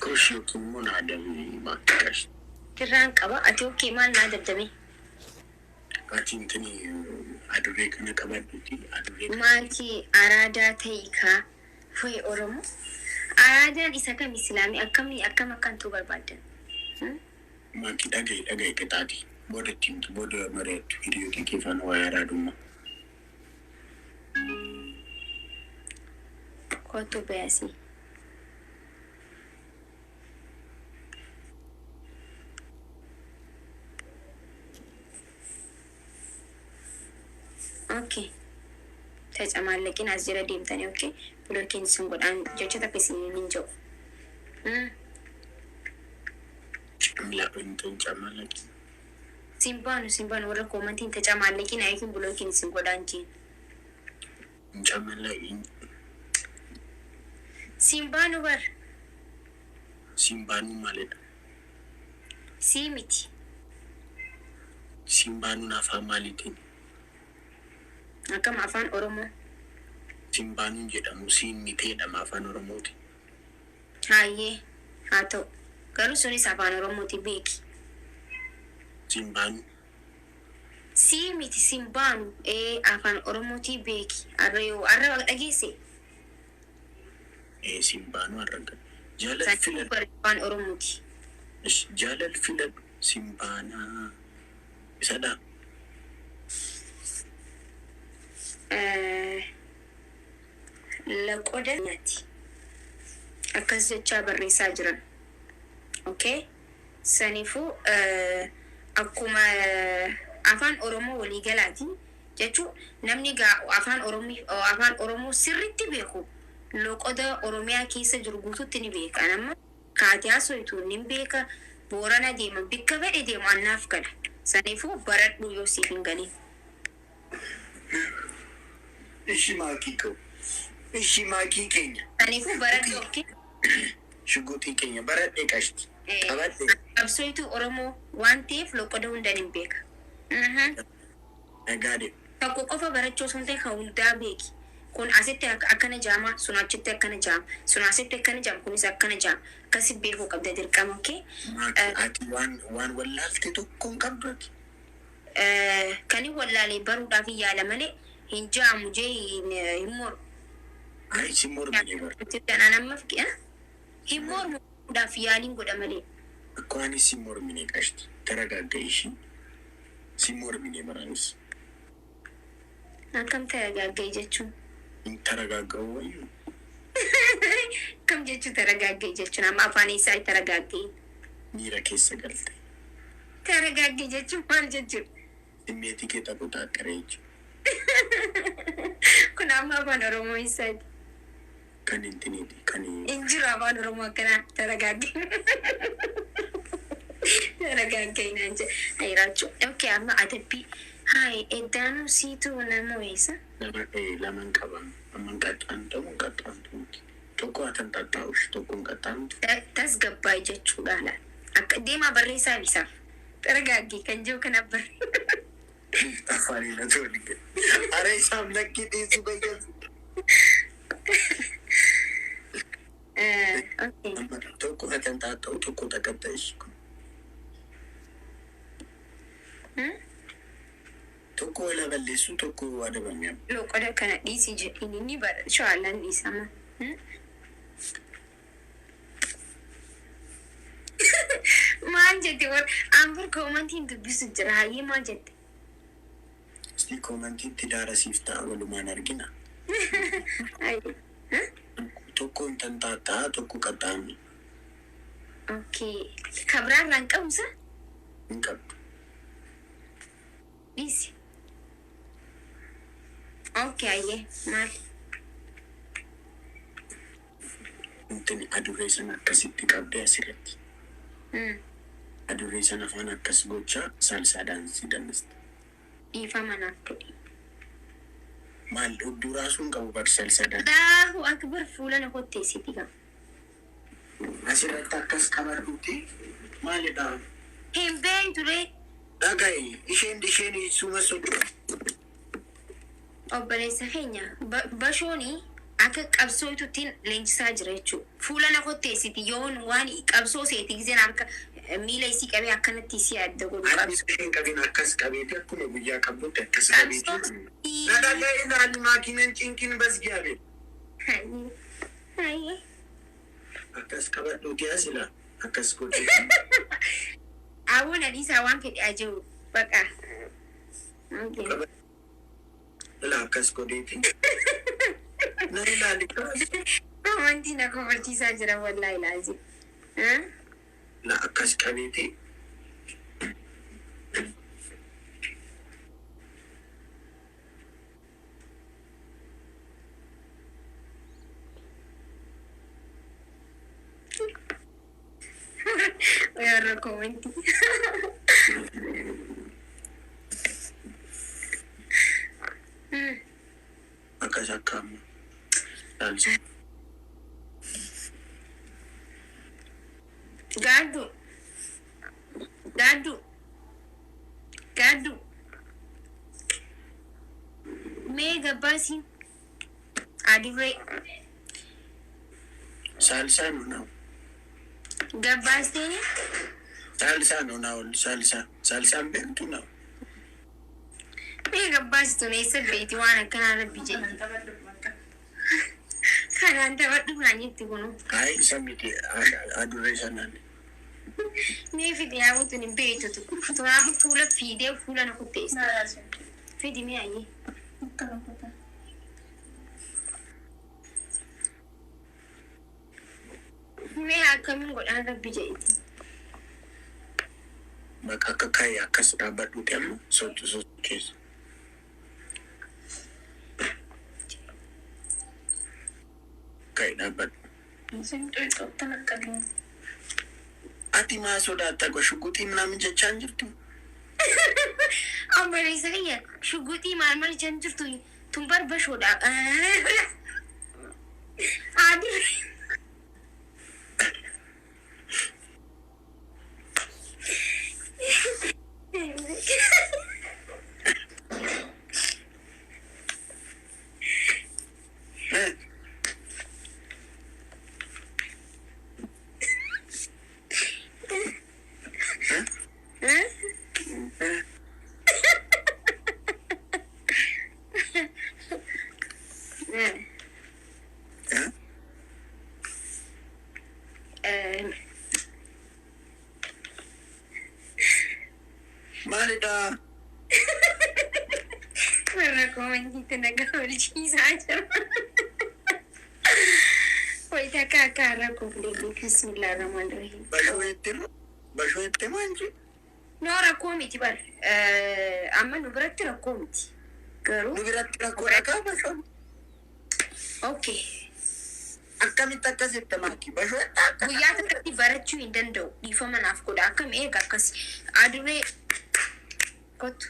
Kush yookiin immoo na adabee maakii qashti. Sirraan qaba ati okkee maal naa dabdame? Ati intini adurree kana qabadhuti adurree. Maakii araadaa ta'ii kaa fu'e Oromoo. Araadaan isa kam Islaamii akkam akkantu barbaadan? Maki dhagaye qixaati. Booda mari'attu hiriyyoo kee faana waa yaraadumma. Kottu beasi. Okay. Tacamaalleqin as jira deemtanii okay. Bulookiin sun godhaan jecha takka isiniin hin jiru. Camaalleqin. Simbaanu warra koomantiin tacamaalleqin ayikin bulookiin sun godhaan jiin. Camaalleqin. Simbaanu bar. Simbaanu maalidha? Simiti. Simbaanu afaan maaliitiin? Akkam afaan Oromoo. Simbaanu jedhamu siimiteedhama afaan Oromooti. Hayyee haa ta'u. Garuu sunis afaan Oromooti beeki. Simbaanu. Simiti simbaanu afaan Oromooti beeki. Arra dhageesse. Simbaanu arraga. Jaalal filan. Afaan Oromooti. Jaalal filan simbaanaa. Isadha. Laqoda nyaati. Akkas jechaa barreessaa jiran. Okay? Saniifuu akkuma afaan Oromoo walii galaati jechuun namni afaan Oromoo sirriitti beeku loqoda Oromiyaa keessa jiru guutuutti ni beeka. Nama kaatiyaa soituu ni beeka. Boorana deema bikka fedhe deemu annaaf gala. Saniifuu baradhu yoo siif hin galin. Ishi maakii keenya. Saniifuu baradhu okay? Shuguutii keenya baradhee qashti. Qabadhee. Qabsootu Oromoo waan ta'eef loqoda hundaan hin beeka. Nagaadhe. Tokko qofa barachuu sun ta'e kan hundaa beeki. Kun asitti akkana jaama, sun achitti akkana jaama, sun asitti akkana jaama, kunis akkana jaama. Akkasi beekuu qabda dirqama okay? Ati waan wallaalte tokko hin qabdu ati. Kan wallaalee baruudhaaf yaala malee hin jaamu jee hin mormu. Si mormine bara. Danaan amma fiqee hin mormuudhaaf yaaliin godha malee. Akka waan si mormine qashti. Taragaagga ishii. Si mormine baraanis. Akkam taragaagga jechuun? Taragaagga wayyuu. Kam jechuun taragaagga jechuun amma afaan isaa taragaagga. Miira keessa galte. Taragaagga jechuun maal jechuudha? Dhimmeetii kee taphu taaqqaree jechuudha. Kun amma afaan Oromoo isaati. Kan intiniiti kan injiru afaan Oromoo akkana taragaagga. Taragaagga inaan jedhe. Ayi Raachuu. Okay amma adabbii. Hai eddaanuu siituu namoo eessa? Laman qaban. Amman qaxxaantamu qaxxaantamuuti. Tokko hatan xaxxaa'ush tokkoon qaxxaantu. Tas gabbaa jechuudha laala. Akka deemaa barreessaa bisaaf. Taragaaggi kan jiru kana barre. Afaanii na toli. Ara isaaf lakkii dhiisu bayyaatu. Tokko hatan xaxxa'u tokko taqaxxa'isu. Tokko wala balleessu tokko waa dabamee. Loqoda kana dhiisii jedhini ni bara shawaalaan dhiisama. Maal jette war aangur koomantiin dubbisu jira hayyee maal jette? Isti koomantiin tidaara siif ta'a walumaan argina. Tokko hin tantaattaa tokko qaxxaamne. Okay. Kabiraan irraan qabusa? Hin qabdu. Dhiisi. Okay hayyee maal? Intini adurree sana akkasitti qabdee asirratti. Adurree sana afaan akkas gochaa salsaadhaan si dannista. Dhiifama naaf godhi. Maal duraa sun qabu bar salsaadhaan. Allahu akbar fuula na kotteessiti qaba. Asirratti akkas qabadhuuti maalidha? Hin beekturee. Dhaga'i isheen suma socho'a. Obboleessa keenya bashoonii akka qabsootuutiin leenjisaa jira jechuudha. Fuula na kotteessiti yoon waan qabsoo seetii giseen harka miila isii qabee akkanatti isii adda godhu qabsu. Ani qabin akkas qabeeti akkuma guyyaa qabdutti akkas qabeeti. Dhaga'i ilaali maakiinaan cinqiin bas gaabe. Hayyee. Akkas qabadhuuti asila akkas godhe. Awuna isa waan fedhe ajiru baqa. Okay. La akkas godheeti. Na ilaali. Amantii na kofachiisaa jira wallahi laazim. La akkas qabeeti. We are commenting. Akkas akkam. Salsa. Gadu. Mega basi. Adure. Salsa no now. Gabastini? Salsa no now. Salsa bentu now. Mega basi to nesa beti wana kana bije. Kana anta wadu nani tiguno. Ai samiti adure sanani. Ne fidi ya wutu ni beto tu. To na fula fide fula na kutesa. Fidi me ayi. Me akamin godana bije iti. Maka kai akas dabadu tem so case. Kai dapat. Sentuh itu tenak kadang. Ati ma sodaata go shuguti mnamin jechaan jirtu. Amari saya shuguti mal jechaan jirtu. Tumbar bashoda. Adi. Malida. Mereka komentar negara berjisa aja. Woi tak kakak aku beli Bismillahirrahmanirrahim. Bashoete manji. Nora komiti bar. Amma nuberatti komiti. Garu. Nubiratti rakka bashon. Okay. Akkamitti akkasitti maaki bashoete. Guyyaa kanatti barachuu hin danda'u. Dhiifama naaf godha. Akkam eega akkasi. Aduree kottu.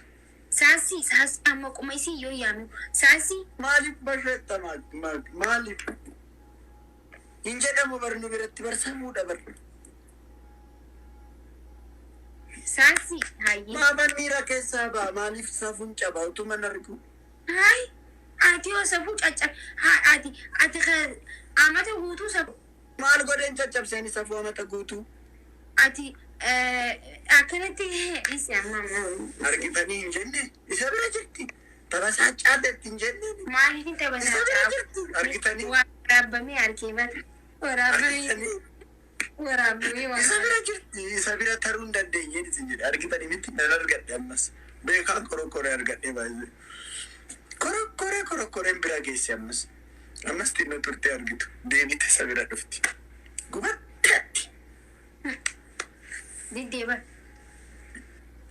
Saasi amma qoma isii yoo yaame. Saasi. Malif bashoete maaki malif. Hin jedhamu bar nubiratti barsamuudha bar. Saasi hayi. Mama mira keessa ba malif safun caba utuma nargu. Hai. Ati yoo safuu cacca. Ati amata guutuu safu. Maal godhen caccabsanii safuu amata guutuu. Ati akkanatti isi amma argitanii hin jenne isa bira jirti. Tabasaa caadetti hin jenne. maaliif hin tabasaa Isa bira jirti argitanii. waraabamee harkee mata. Waraabamee waan. Isa bira jirti. Isa bira taruu hin dandeenye isin jedhe argitanii miti nan argadhe ammas. Beekaan korokoree argadhe baay'ee. Korokoreen bira geesse ammas. Ammas xinnoo turtee argitu. Deebite isa bira dhufti. Gubattaatti. Diddeeba.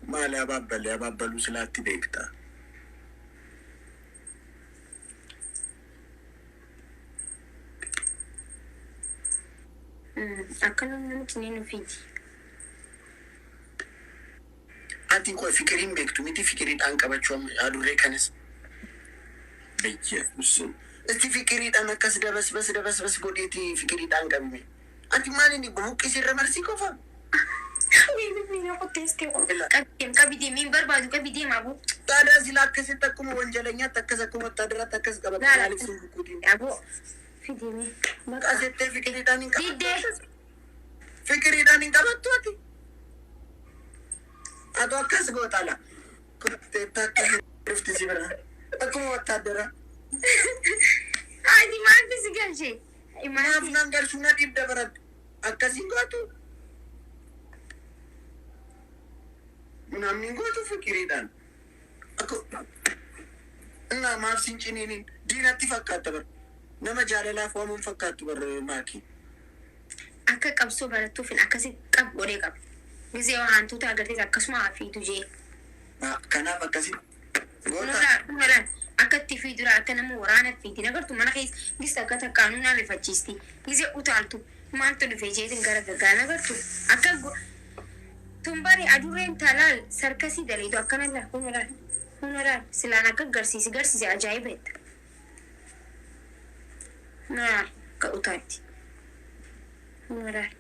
Maali abaabbaluu silaatti beektaa. Akkana namatti ni nufiiti. Ati koo fikiriin beektu miti fikiriidhaan qabachuu adurree kanas. Biyyeessuun. Itti fikiriidhaan akkas dabas godheeti fikiriidhaan qabime. Ati maaliin buqqisirra marsii qofa? Mina qopheessitee qabidee miin barbaadu qabidee maabu. Taadaa sila akkasitti akkuma wanjaleenyaatti akkas akkuma wattaadaraatti akkas qabata. Maaliif sun bukkuutiin? Aboo fidee Qasettee fikiriidhaan hin qabattu. Diddee. Fikiriidhaan hin qabattu ati. Atu akkas gootala. Kotteetta akkas dhufti si bira. Akkuma wattaadara. Ati maaltu si galchee? Maaf nan galchuu na dhiibda baradhu. Akkasiin gootu. namni gootu fikiriidhaan akka na maaf sincininiin diinatti fakkaata bar nama jaalalaaf waamuun fakkaatu bar Makiin. Akka qabsoo barattuuf akkasi qab godhee qaba. Gisee waan tuuta agartee akkasuma hafiitu jee. Kanaaf akkasi. Goota. Akka itti fiidura akka nama waraana fiitiin agartu mana keessa gista akka takkaanuu rifachiisti. Gisee utaaltu maaltu dhufee jeetiin gara gaggaan agartu akka tumbari adurreen talaal sarkasii daleetu akkana laa hunalaal silaan akka garsiise ajaa'iba jetta. Hunalaal akka utaatti. Hunalaal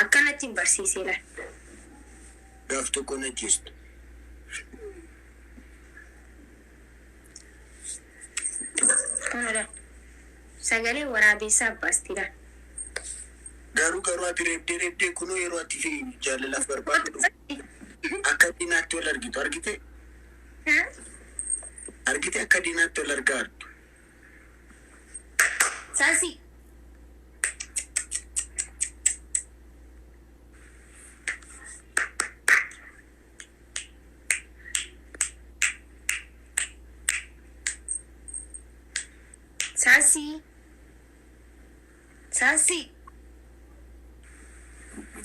akkanatti hin barsiisee laal. Gaaf tokko na jistu. Hunalaal sagalee waraabessaa abbaasti laal. Garuu ati reebdee kunoo yeroo ati fi jaalalaaf barbaadu akka diinaatti wal argitu argite? Argite akka diinaatti wal argaartu. Saasi.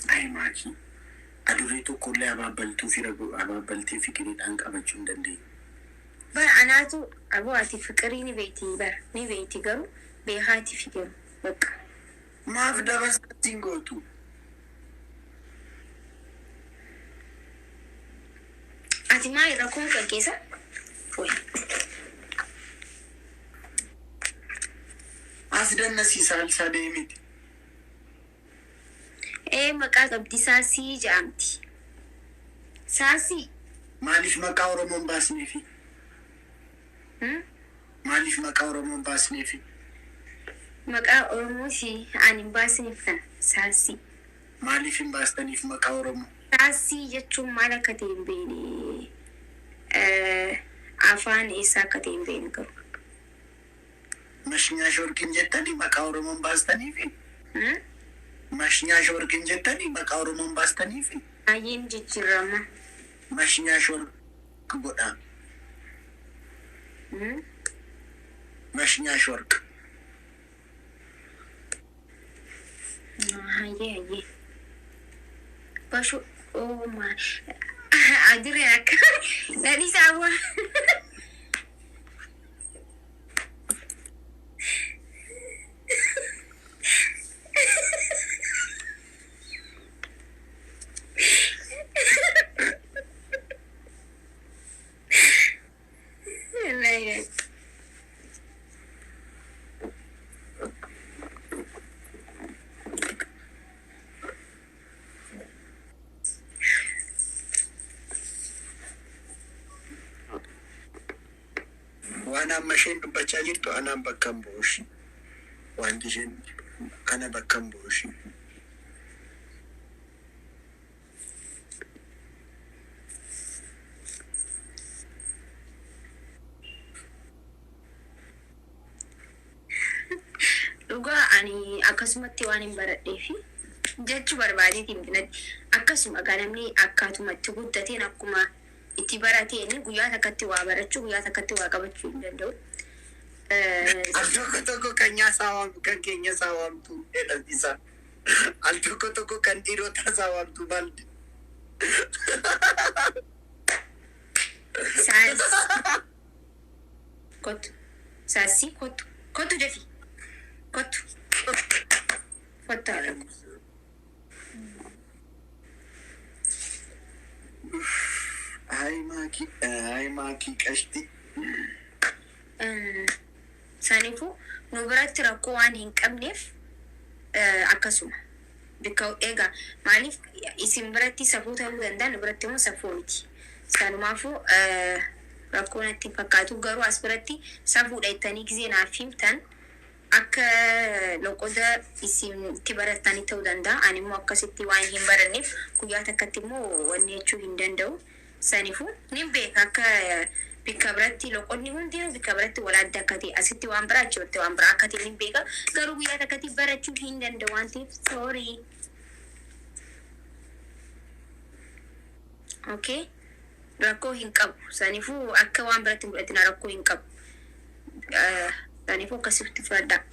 Ay Makiin. Adurree tokkollee abaabaltee fikiriidhaan qabachuu hin dandeenye. Bara anaatu aboo ati fiqirii ni beekti garuu beekaati fikiru bakka. Maaf dabarsatti hin gootu? Ati maal rakkoon kan keessa? As dannasiisaa isaa deemiti. Maqaa qabdi saasii jedhamti. Saasii. Malif maqaa Oromoon baasneefi? Malif maqaa Oromoon baasneefi? Maqaa Oromooti ani hin baasneef kana saasii. Malif hin baastaniif maqaa Oromoo? Saasii jechuun maal akka ta'e hin beekne. Afaan eessaa akka ta'e hin beekne garuu. Mashinyaa shorkiin jettanii maqaa Oromoon baastaniifi? Mashinyaa shorkiin jettanii maqaa Oromoon baastaniifi? Baay'een jijjiirama. Mashinyaa shork godhaa. Mashinyaa shork. Hayyee. Bashu adurreen akka nadhi saawwa. Waan amma isheen dubbachaa jirtu anaan bakka hin bu'uushi. Wanti isheen ana bakka hin bu'uushi. Dhugaa ani akkasumatti waan hin baradheefi jechuu barbaadeetiin binatti akkasuma ganamni akkaatumatti guddateen akkuma itti barateen guyyaa takkatti waa barachuu guyyaa takkatti waa qabachuu hin danda'u. Al tokko kan keenya saawamtu jedhamisa. Al tokko kan dhiirota saawamtu baldi. Saasii kottu Jafe. Kottu. Fottaadha. Ay Makiin qashti. Saniifuu nu biratti rakkoo waan hin qabneef akkasuma. Bikka egaa maaliif isin biratti safuu ta'uu danda'a nu biratti immoo safuu miti. Sanumaafuu rakkoo natti fakkaatu garuu as biratti safuudha jettanii gisee naaf himtan akka loqoda isin itti baratanii ta'uu danda'a. Ani immoo akkasitti waan hin baranneef guyyaa takkatti immoo wanni jechuu hin danda'u. Saniifuu ni beeka akka bikka biratti loqonni hundinuu bikka biratti wal adda akka ta'e asitti waan biraa achitti waan biraa akka ta'e ni beeka. Garuu guyyaa takkatti barachuu hin danda'u waan ta'eef sorry. Okay? Rakkoo hin qabu. Saniifuu akka waan biratti mul'atina rakkoo hin qabu. Saniifuu akkasitti fudhadhaa.